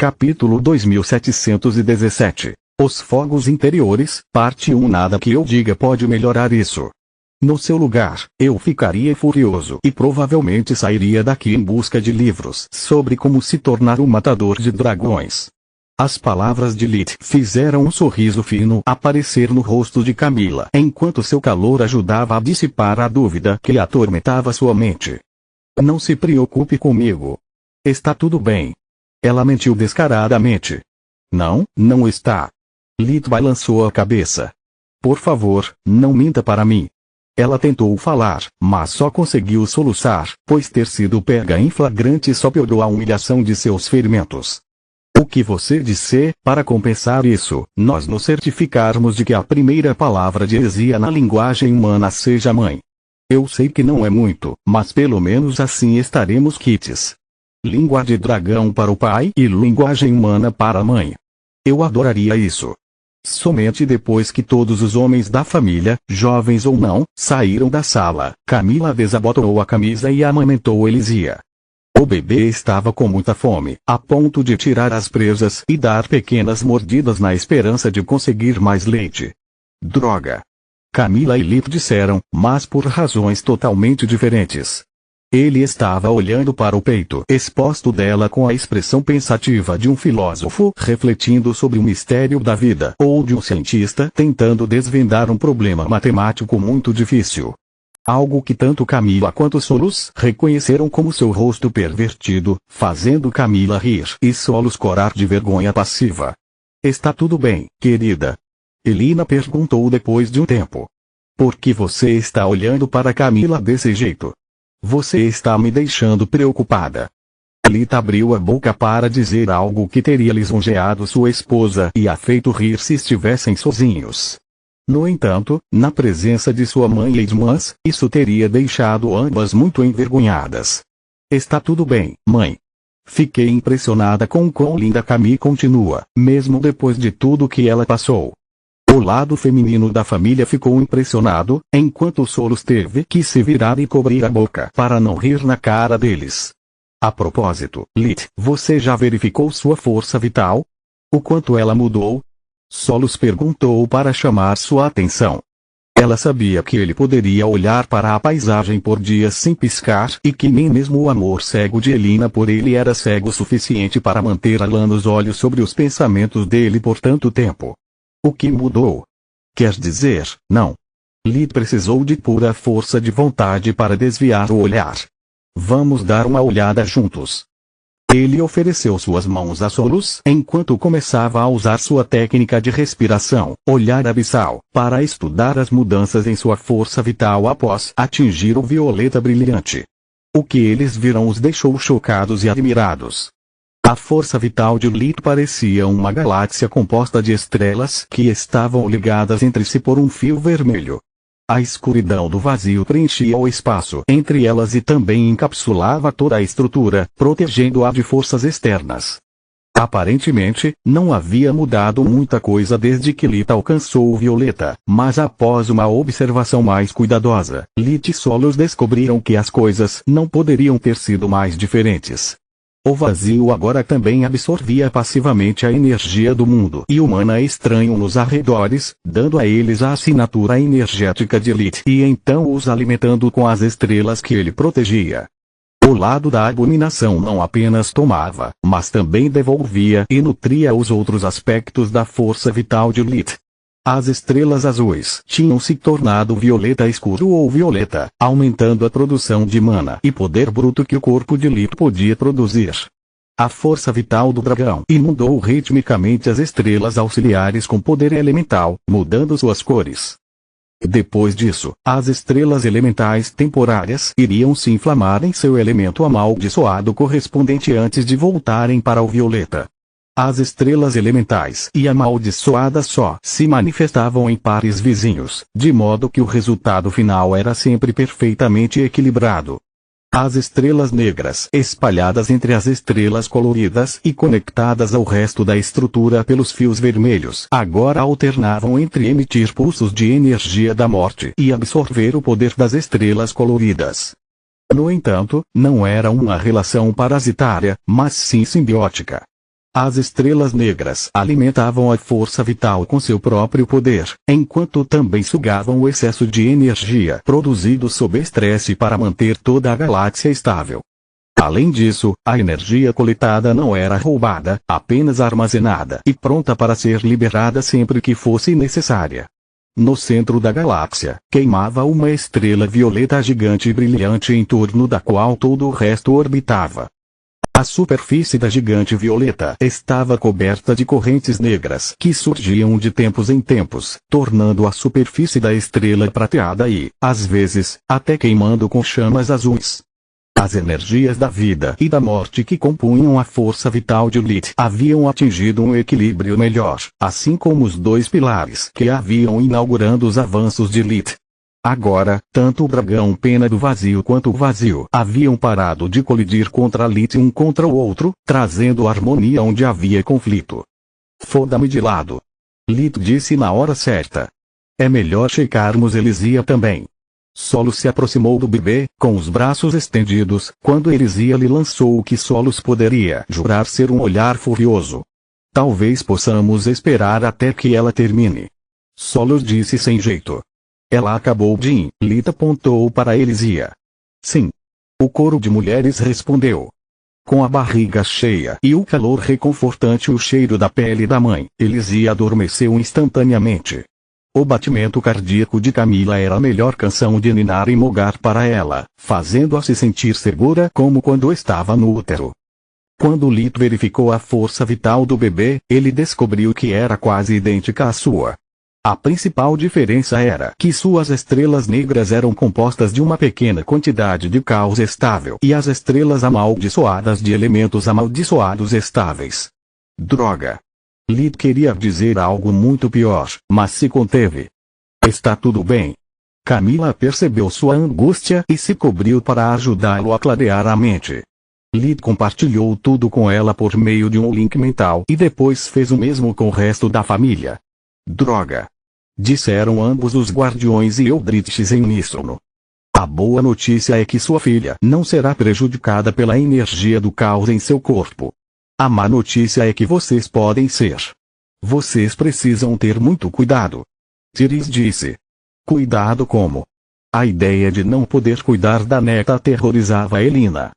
Capítulo 2717. Os fogos interiores, parte 1. Nada que eu diga pode melhorar isso. No seu lugar, eu ficaria furioso e provavelmente sairia daqui em busca de livros sobre como se tornar um matador de dragões. As palavras de Lith fizeram um sorriso fino aparecer no rosto de Camila enquanto seu calor ajudava a dissipar a dúvida que atormentava sua mente. Não se preocupe comigo. Está tudo bem. Ela mentiu descaradamente. Não, não está. Lith balançou a cabeça. Por favor, não minta para mim. Ela tentou falar, mas só conseguiu soluçar, pois ter sido pega em flagrante só piorou a humilhação de seus ferimentos. O que você disse, para compensar isso, nós nos certificarmos de que a primeira palavra de heresia na linguagem humana seja mãe. Eu sei que não é muito, mas pelo menos assim estaremos quites. Língua de dragão para o pai e linguagem humana para a mãe. Eu adoraria isso. Somente depois que todos os homens da família, jovens ou não, saíram da sala, Camila desabotoou a camisa e amamentou Elisia. O bebê estava com muita fome, a ponto de tirar as presas e dar pequenas mordidas na esperança de conseguir mais leite. Droga! Camila e Lith disseram, mas por razões totalmente diferentes. Ele estava olhando para o peito exposto dela com a expressão pensativa de um filósofo refletindo sobre o mistério da vida ou de um cientista tentando desvendar um problema matemático muito difícil. Algo que tanto Camila quanto Solos reconheceram como seu rosto pervertido, fazendo Camila rir e Solos corar de vergonha passiva. Está tudo bem, querida? Elina perguntou depois de um tempo. Por que você está olhando para Camila desse jeito? Você está me deixando preocupada. Lith abriu a boca para dizer algo que teria lisonjeado sua esposa e a feito rir se estivessem sozinhos. No entanto, na presença de sua mãe e irmãs, isso teria deixado ambas muito envergonhadas. Está tudo bem, mãe. Fiquei impressionada com quão linda Camille continua, mesmo depois de tudo que ela passou. O lado feminino da família ficou impressionado, enquanto Solos teve que se virar e cobrir a boca para não rir na cara deles. A propósito, Lith, você já verificou sua força vital? O quanto ela mudou? Solos perguntou para chamar sua atenção. Ela sabia que ele poderia olhar para a paisagem por dias sem piscar e que nem mesmo o amor cego de Elina por ele era cego o suficiente para manter alando os olhos sobre os pensamentos dele por tanto tempo. O que mudou? Quer dizer, não. Lith precisou de pura força de vontade para desviar o olhar. Vamos dar uma olhada juntos. Ele ofereceu suas mãos a Solos enquanto começava a usar sua técnica de respiração, olhar abissal, para estudar as mudanças em sua força vital após atingir o violeta brilhante. O que eles viram os deixou chocados e admirados. A força vital de Lith parecia uma galáxia composta de estrelas que estavam ligadas entre si por um fio vermelho. A escuridão do vazio preenchia o espaço entre elas e também encapsulava toda a estrutura, protegendo-a de forças externas. Aparentemente, não havia mudado muita coisa desde que Lith alcançou o violeta, mas após uma observação mais cuidadosa, Lith e Solos descobriram que as coisas não poderiam ter sido mais diferentes. O vazio agora também absorvia passivamente a energia do mundo e humana estranho nos arredores, dando a eles a assinatura energética de Lith e então os alimentando com as estrelas que ele protegia. O lado da abominação não apenas tomava, mas também devolvia e nutria os outros aspectos da força vital de Lith. As estrelas azuis tinham se tornado violeta escuro ou violeta, aumentando a produção de mana e poder bruto que o corpo de Lith podia produzir. A força vital do dragão inundou ritmicamente as estrelas auxiliares com poder elemental, mudando suas cores. Depois disso, as estrelas elementais temporárias iriam se inflamar em seu elemento amaldiçoado correspondente antes de voltarem para o violeta. As estrelas elementais e amaldiçoadas só se manifestavam em pares vizinhos, de modo que o resultado final era sempre perfeitamente equilibrado. As estrelas negras espalhadas entre as estrelas coloridas e conectadas ao resto da estrutura pelos fios vermelhos agora alternavam entre emitir pulsos de energia da morte e absorver o poder das estrelas coloridas. No entanto, não era uma relação parasitária, mas sim simbiótica. As estrelas negras alimentavam a força vital com seu próprio poder, enquanto também sugavam o excesso de energia produzido sob estresse para manter toda a galáxia estável. Além disso, a energia coletada não era roubada, apenas armazenada e pronta para ser liberada sempre que fosse necessária. No centro da galáxia, queimava uma estrela violeta gigante e brilhante em torno da qual todo o resto orbitava. A superfície da gigante violeta estava coberta de correntes negras que surgiam de tempos em tempos, tornando a superfície da estrela prateada e, às vezes, até queimando com chamas azuis. As energias da vida e da morte que compunham a força vital de Lilith haviam atingido um equilíbrio melhor, assim como os dois pilares que haviam inaugurando os avanços de Lilith. Agora, tanto o dragão pena do vazio quanto o vazio haviam parado de colidir contra Lilith um contra o outro, trazendo harmonia onde havia conflito. Foda-me de lado. Lilith disse na hora certa. É melhor checarmos Elisia também. Solos se aproximou do bebê, com os braços estendidos, quando Elisia lhe lançou o que Solos poderia jurar ser um olhar furioso. Talvez possamos esperar até que ela termine. Solos disse sem jeito. Ela acabou de Lilith apontou para Elisia. Sim. O coro de mulheres respondeu. Com a barriga cheia e o calor reconfortante e o cheiro da pele da mãe, Elisia adormeceu instantaneamente. O batimento cardíaco de Camila era a melhor canção de ninar e mogar para ela, fazendo-a se sentir segura como quando estava no útero. Quando Lilith verificou a força vital do bebê, ele descobriu que era quase idêntica à sua. A principal diferença era que suas estrelas negras eram compostas de uma pequena quantidade de caos estável e as estrelas amaldiçoadas de elementos amaldiçoados estáveis. Droga! Lilith queria dizer algo muito pior, mas se conteve. Está tudo bem. Camila percebeu sua angústia e se cobriu para ajudá-lo a clarear a mente. Lilith compartilhou tudo com ela por meio de um link mental e depois fez o mesmo com o resto da família. Droga! Disseram ambos os guardiões e Eldritches em uníssono. A boa notícia é que sua filha não será prejudicada pela energia do caos em seu corpo. A má notícia é que vocês podem ser. Vocês precisam ter muito cuidado. Tiris disse. Cuidado como? A ideia de não poder cuidar da neta aterrorizava Elina.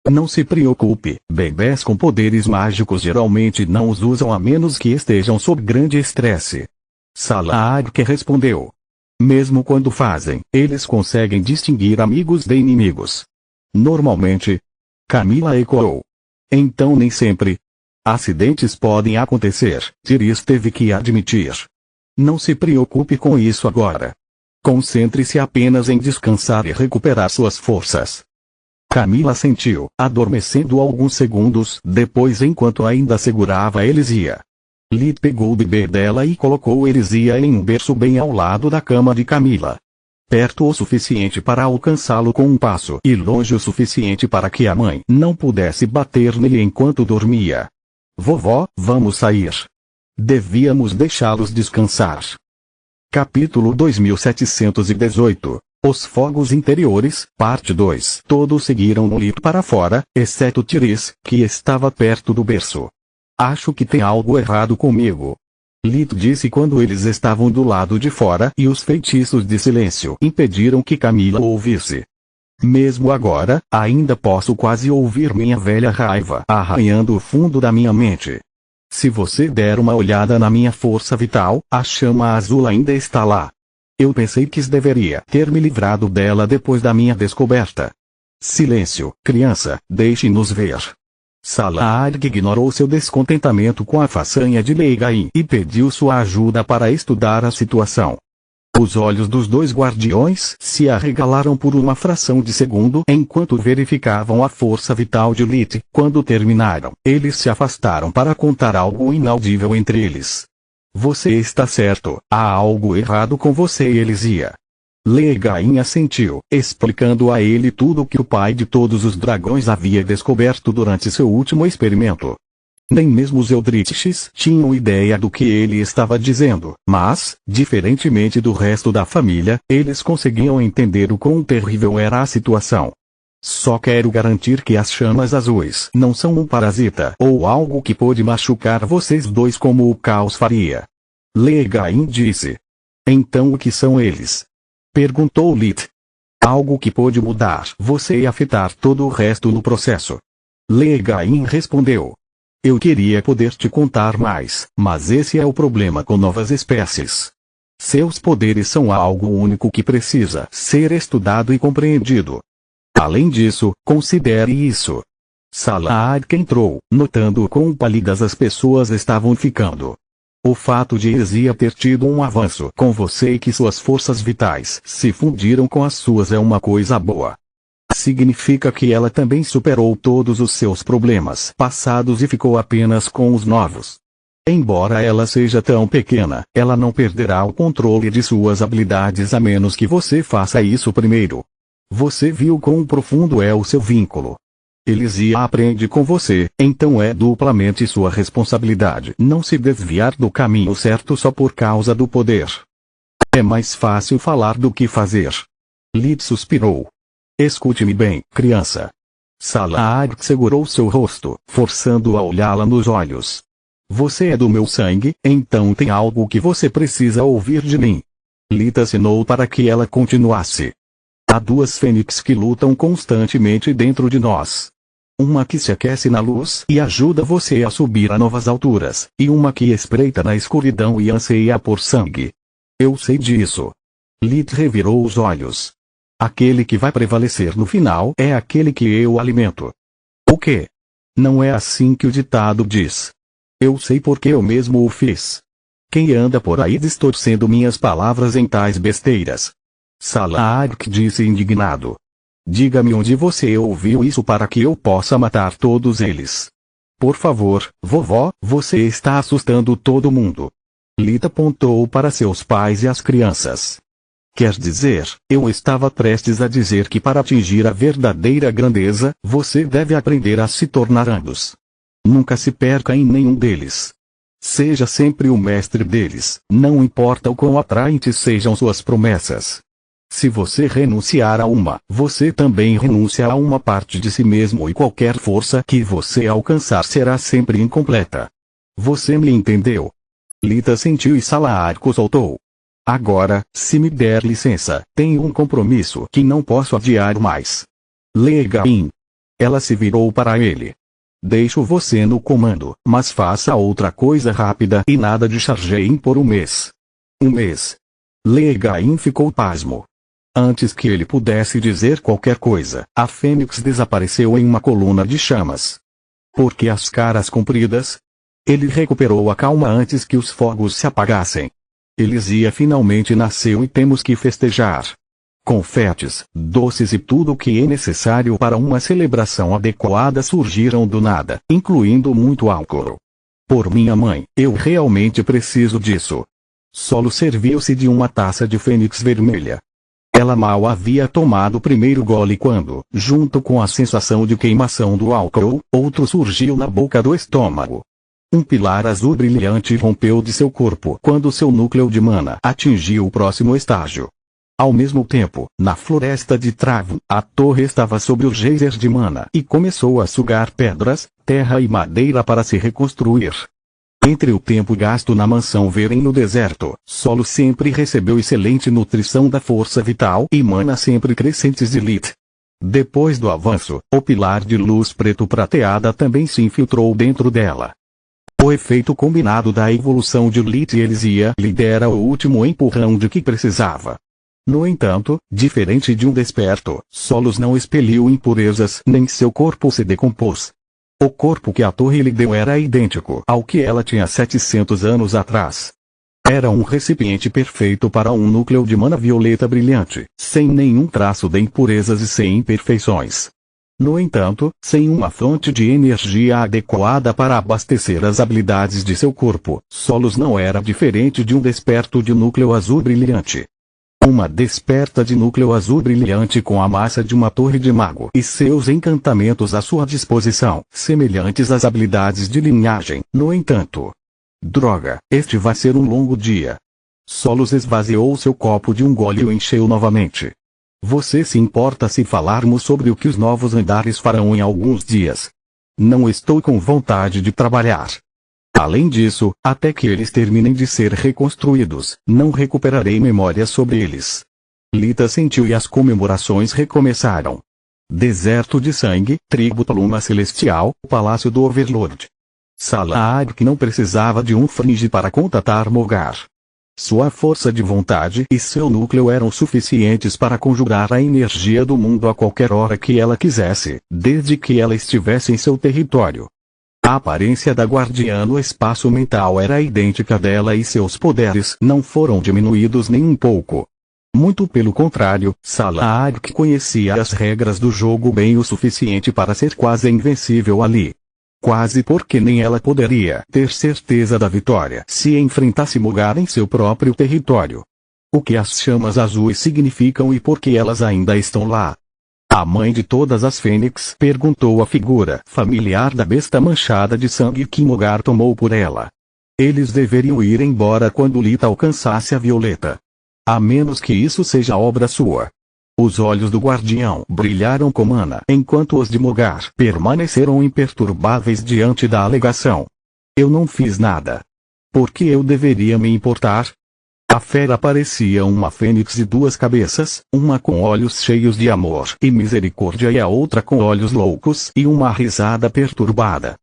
Não se preocupe, bebês com poderes mágicos geralmente não os usam a menos que estejam sob grande estresse. Salaark respondeu. Mesmo quando fazem, eles conseguem distinguir amigos de inimigos. Normalmente. Camila ecoou. Então nem sempre. Acidentes podem acontecer, Tiris teve que admitir. Não se preocupe com isso agora. Concentre-se apenas em descansar e recuperar suas forças. Camila sentiu, adormecendo alguns segundos depois enquanto ainda segurava Elisia. Lilith pegou o bebê dela e colocou Elisia em um berço bem ao lado da cama de Camila. Perto o suficiente para alcançá-lo com um passo e longe o suficiente para que a mãe não pudesse bater nele enquanto dormia. Vovó, vamos sair. Devíamos deixá-los descansar. Capítulo 2718. Os fogos interiores, parte 2. Todos seguiram Lilith para fora, exceto Tiris, que estava perto do berço. Acho que tem algo errado comigo. Lilith disse quando eles estavam do lado de fora e os feitiços de silêncio impediram que Camila ouvisse. Mesmo agora, ainda posso quase ouvir minha velha raiva arranhando o fundo da minha mente. Se você der uma olhada na minha força vital, a chama azul ainda está lá. Eu pensei que deveria ter me livrado dela depois da minha descoberta. Silêncio, criança, deixe-nos ver. Salaark ignorou seu descontentamento com a façanha de Leigain e pediu sua ajuda para estudar a situação. Os olhos dos dois guardiões se arregalaram por uma fração de segundo enquanto verificavam a força vital de Lilith. Quando terminaram, eles se afastaram para contar algo inaudível entre eles. Você está certo, há algo errado com você, Elisia. Leigain assentiu, explicando a ele tudo o que o pai de todos os dragões havia descoberto durante seu último experimento. Nem mesmo os Eldritches tinham ideia do que ele estava dizendo, mas, diferentemente do resto da família, eles conseguiam entender o quão terrível era a situação. Só quero garantir que as chamas azuis não são um parasita ou algo que pode machucar vocês dois como o caos faria. Legain disse. Então o que são eles? Perguntou Lith. Algo que pode mudar você e afetar todo o resto no processo. Legain respondeu. Eu queria poder te contar mais, mas esse é o problema com novas espécies. Seus poderes são algo único que precisa ser estudado e compreendido. Além disso, considere isso. Salahadk entrou, notando quão pálidas as pessoas estavam ficando. O fato de Ezia ter tido um avanço com você e que suas forças vitais se fundiram com as suas é uma coisa boa. Significa que ela também superou todos os seus problemas passados e ficou apenas com os novos. Embora ela seja tão pequena, ela não perderá o controle de suas habilidades a menos que você faça isso primeiro. Você viu quão profundo é o seu vínculo. Elisia aprende com você, então é duplamente sua responsabilidade não se desviar do caminho certo só por causa do poder. É mais fácil falar do que fazer. Lith suspirou. Escute-me bem, criança. Salahadk segurou seu rosto, forçando-o a olhá-la nos olhos. Você é do meu sangue, então tem algo que você precisa ouvir de mim. Lith assinou para que ela continuasse. Há duas fênix que lutam constantemente dentro de nós. Uma que se aquece na luz e ajuda você a subir a novas alturas, e uma que espreita na escuridão e anseia por sangue. Eu sei disso. Lith revirou os olhos. Aquele que vai prevalecer no final é aquele que eu alimento. O quê? Não é assim que o ditado diz. Eu sei porque eu mesmo o fiz. Quem anda por aí distorcendo minhas palavras em tais besteiras? Salahadk disse indignado. Diga-me onde você ouviu isso para que eu possa matar todos eles. Por favor, vovó, você está assustando todo mundo. Lith apontou para seus pais e as crianças. Quer dizer, eu estava prestes a dizer que para atingir a verdadeira grandeza, você deve aprender a se tornar ambos. Nunca se perca em nenhum deles. Seja sempre o mestre deles, não importa o quão atraentes sejam suas promessas. Se você renunciar a uma, você também renuncia a uma parte de si mesmo e qualquer força que você alcançar será sempre incompleta. Você me entendeu? Lith assentiu e Salahadk soltou. Agora, se me der licença, tenho um compromisso que não posso adiar mais. Legain. Ela se virou para ele. Deixo você no comando, mas faça outra coisa rápida e nada de chargeim por um mês. Um mês. Legain ficou pasmo. Antes que ele pudesse dizer qualquer coisa, a fênix desapareceu em uma coluna de chamas. Por que as caras compridas? Ele recuperou a calma antes que os fogos se apagassem. Elisia finalmente nasceu e temos que festejar. Confetes, doces e tudo o que é necessário para uma celebração adequada surgiram do nada, incluindo muito álcool. Por minha mãe, eu realmente preciso disso. Solo serviu-se de uma taça de fênix vermelha. Ela mal havia tomado o primeiro gole quando, junto com a sensação de queimação do álcool, outro surgiu na boca do estômago. Um pilar azul brilhante rompeu de seu corpo quando seu núcleo de mana atingiu o próximo estágio. Ao mesmo tempo, na floresta de Travon, a torre estava sob o geyser de mana e começou a sugar pedras, terra e madeira para se reconstruir. Entre o tempo gasto na mansão Veren no deserto, Solo sempre recebeu excelente nutrição da força vital e mana sempre crescentes de Lith. Depois do avanço, o pilar de luz preto-prateada também se infiltrou dentro dela. O efeito combinado da evolução de Lith e Elisia lhe dera o último empurrão de que precisava. No entanto, diferente de um desperto, Solos não expeliu impurezas nem seu corpo se decompôs. O corpo que a torre lhe deu era idêntico ao que ela tinha 700 anos atrás. Era um recipiente perfeito para um núcleo de mana violeta brilhante, sem nenhum traço de impurezas e sem imperfeições. No entanto, sem uma fonte de energia adequada para abastecer as habilidades de seu corpo, Solos não era diferente de um desperto de núcleo azul brilhante. Uma desperta de núcleo azul brilhante com a massa de uma torre de mago e seus encantamentos à sua disposição, semelhantes às habilidades de linhagem, no entanto. Droga, este vai ser um longo dia. Solos esvaziou seu copo de um gole e o encheu novamente. Você se importa se falarmos sobre o que os novos andares farão em alguns dias? Não estou com vontade de trabalhar. Além disso, até que eles terminem de ser reconstruídos, não recuperarei memórias sobre eles. Lita sentiu e as comemorações recomeçaram. Deserto de sangue, tribo Luma Celestial, Palácio do Overlord. Salah-Ad não precisava de um fringe para contatar Mogar. Sua força de vontade e seu núcleo eram suficientes para conjurar a energia do mundo a qualquer hora que ela quisesse, desde que ela estivesse em seu território. A aparência da guardiã no espaço mental era idêntica dela e seus poderes não foram diminuídos nem um pouco. Muito pelo contrário, Salah-Ad conhecia as regras do jogo bem o suficiente para ser quase invencível ali. Quase porque nem ela poderia ter certeza da vitória se enfrentasse Mogar em seu próprio território. O que as chamas azuis significam e por que elas ainda estão lá? A mãe de todas as fênix perguntou à figura familiar da besta manchada de sangue que Mogar tomou por ela. Eles deveriam ir embora quando Lita alcançasse a violeta. A menos que isso seja obra sua. Os olhos do guardião brilharam com mana enquanto os de Mogar permaneceram imperturbáveis diante da alegação. Eu não fiz nada. Por que eu deveria me importar? A fera parecia uma fênix de duas cabeças, uma com olhos cheios de amor e misericórdia e a outra com olhos loucos e uma risada perturbada.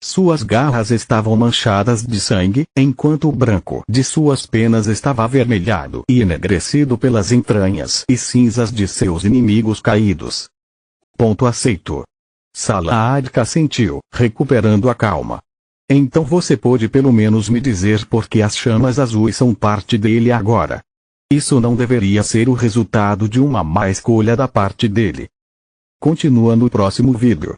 Suas garras estavam manchadas de sangue, enquanto o branco de suas penas estava avermelhado e enegrecido pelas entranhas e cinzas de seus inimigos caídos. Ponto aceito. Salah-Ad assentiu, recuperando a calma. Então você pode pelo menos me dizer por que as chamas azuis são parte dele agora. Isso não deveria ser o resultado de uma má escolha da parte dele. Continua no próximo vídeo.